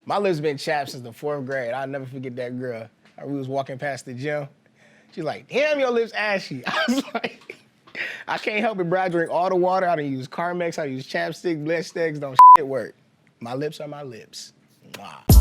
My lips been chapped since the 4th grade. I'll never forget that girl. We was walking past the gym. She's like, damn, your lips ashy. I was like, I can't help it, bro. I drink all the water. I done use Carmex. I use chapstick, Blessticks. Don't shit work. My lips are my lips. Mwah.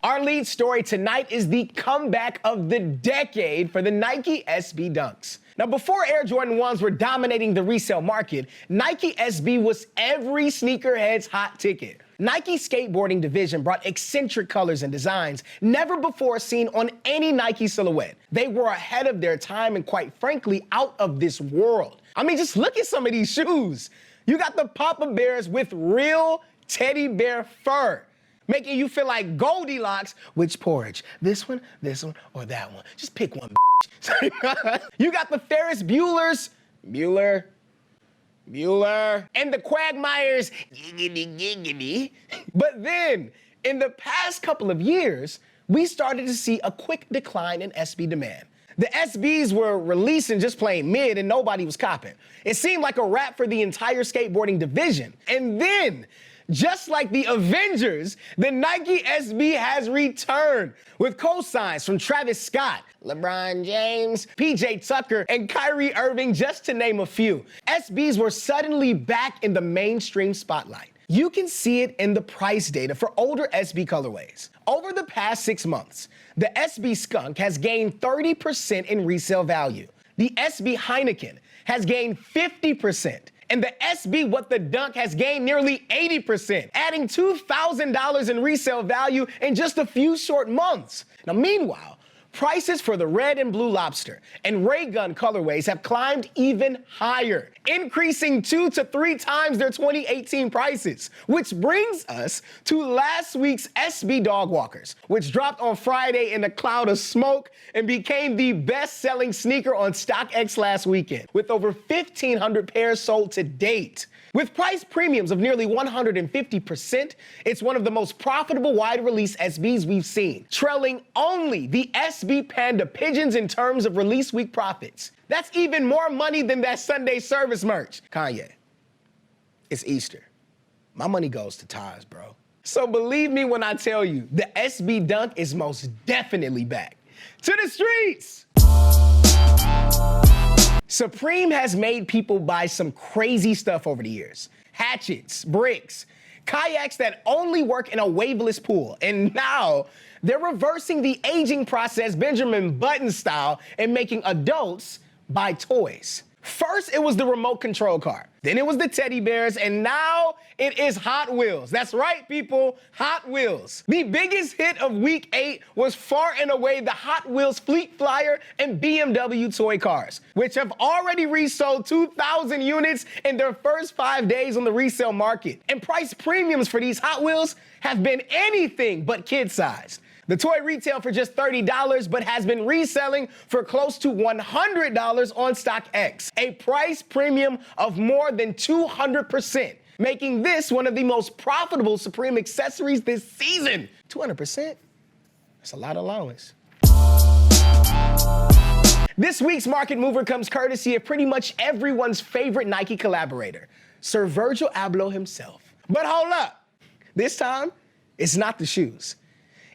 Our lead story tonight is the comeback of the decade for the Nike SB Dunks. Now, before Air Jordan 1s were dominating the resale market, Nike SB was every sneakerhead's hot ticket. Nike's skateboarding division brought eccentric colors and designs never before seen on any Nike silhouette. They were ahead of their time and, quite frankly, out of this world. I mean, just look at some of these shoes. You got the Papa Bears with real teddy bear fur, making you feel like Goldilocks. Which porridge? This one, or that one? Just pick one, You got the Ferris Bueller's, Bueller, and the Quagmires, giggity. But then, in the past couple of years, we started to see a quick decline in SB demand. The SBs were releasing just plain mid and nobody was copping. It seemed like a wrap for the entire skateboarding division. And then, just like the Avengers, the Nike SB has returned with cosigns from Travis Scott, LeBron James, PJ Tucker, and Kyrie Irving, just to name a few. SBs were suddenly back in the mainstream spotlight. You can see it in the price data for older SB colorways. Over the past 6 months, the SB Skunk has gained 30% in resale value. The SB Heineken has gained 50%. And the SB What the Dunk has gained nearly 80%, adding $2,000 in resale value in just a few short months. Now, meanwhile, prices for the Red and Blue Lobster and Ray Gun colorways have climbed even higher, increasing 2 to 3 times their 2018 prices. Which brings us to last week's SB Dog Walkers, which dropped on Friday in a cloud of smoke and became the best-selling sneaker on StockX last weekend, with over 1,500 pairs sold to date. With price premiums of nearly 150%, it's one of the most profitable wide-release SBs we've seen, trailing only the SB Panda Pigeons in terms of release week profits. That's even more money than that Sunday service merch. Kanye, it's Easter. My money goes to ties, bro. So believe me when I tell you, the SB Dunk is most definitely back. To the streets! Supreme has made people buy some crazy stuff over the years. Hatchets, bricks, kayaks that only work in a waveless pool. And now they're reversing the aging process Benjamin Button style and making adults buy toys. First, it was the remote control car. Then it was the teddy bears, and now it is Hot Wheels. That's right, people, Hot Wheels. The biggest hit of week 8 was far and away the Hot Wheels Fleet Flyer and BMW toy cars, which have already resold 2,000 units in their first 5 days on the resale market. And price premiums for these Hot Wheels have been anything but kid-sized. The toy retailed for just $30, but has been reselling for close to $100 on StockX, a price premium of more than 200%, making this one of the most profitable Supreme accessories this season. 200%? That's a lot of allowance. This week's market mover comes courtesy of pretty much everyone's favorite Nike collaborator, Sir Virgil Abloh himself. But hold up, this time, it's not the shoes.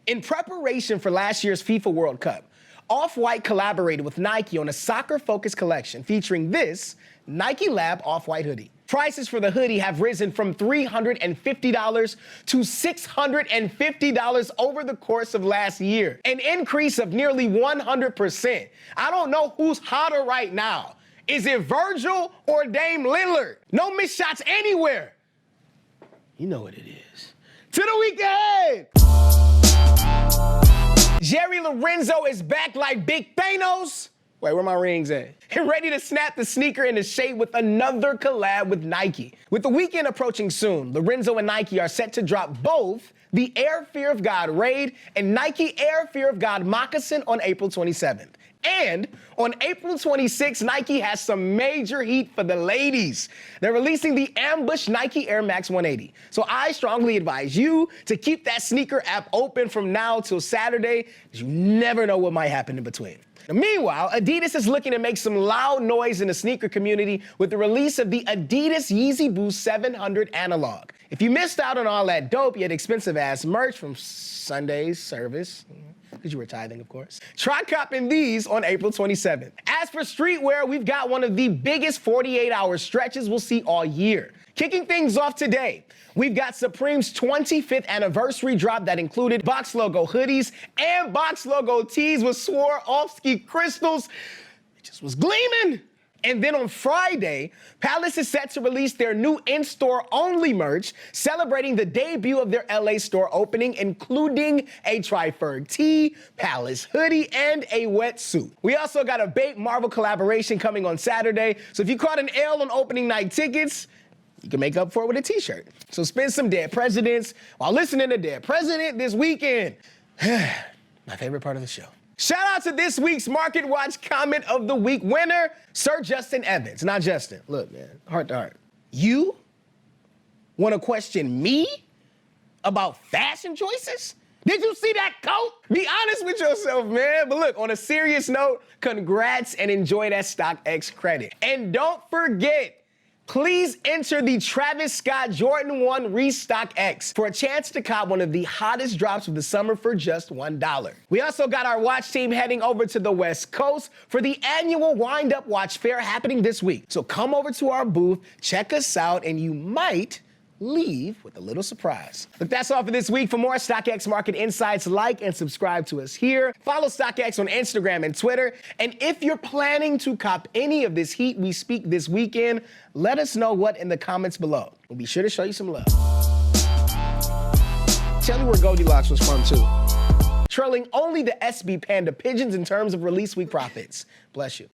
In preparation for last year's FIFA World Cup, Off-White collaborated with Nike on a soccer-focused collection featuring this Nike Lab Off-White hoodie. Prices for the hoodie have risen from $350 to $650 over the course of last year, an increase of nearly 100%. I don't know who's hotter right now. Is it Virgil or Dame Lillard? No missed shots anywhere. You know what it is. To the weekend! Jerry Lorenzo is back like Big Thanos. Wait, where my rings at? And ready to snap the sneaker into shape with another collab with Nike. With the weekend approaching soon, Lorenzo and Nike are set to drop both the Air Fear of God Raid and Nike Air Fear of God Moccasin on April 27th. And on April 26th, Nike has some major heat for the ladies. They're releasing the Ambush Nike Air Max 180. So I strongly advise you to keep that sneaker app open from now till Saturday, because you never know what might happen in between. Now, meanwhile, Adidas is looking to make some loud noise in the sneaker community with the release of the Adidas Yeezy Boost 700 Analog. If you missed out on all that dope yet expensive-ass merch from Sunday's service, because you were tithing, of course, try copping these on April 27th. As for streetwear, we've got one of the biggest 48-hour stretches we'll see all year. Kicking things off today, we've got Supreme's 25th anniversary drop that included box logo hoodies and box logo tees with Swarovski crystals. It just was gleaming. And then on Friday, Palace is set to release their new in-store only merch, celebrating the debut of their LA store opening, including a Tri-Ferg tee, Palace hoodie, and a wetsuit. We also got a Bait Marvel collaboration coming on Saturday, so if you caught an L on opening night tickets, you can make up for it with a t-shirt. So spend some Dead Presidents while listening to Dead President this weekend. My favorite part of the show. Shout out to this week's Market Watch Comment of the Week winner, Sir Justin Evans. Not Justin. Look, man, heart to heart. You want to question me about fashion choices? Did you see that coat? Be honest with yourself, man. But look, on a serious note, congrats and enjoy that StockX credit. And don't forget, please enter the Travis Scott Jordan 1 RestockX for a chance to cop one of the hottest drops of the summer for just $1. We also got our watch team heading over to the West Coast for the annual Wind Up Watch Fair happening this week. So come over to our booth, check us out, and you might leave with a little surprise. Look, that's all for this week. For more StockX market insights, like and subscribe to us here. Follow StockX on Instagram and Twitter. And if you're planning to cop any of this heat we speak this weekend, let us know what in the comments below. We'll be sure to show you some love. Tell me where Goldilocks was from, too. Trailing only the SB Panda Pigeons in terms of release week profits. Bless you.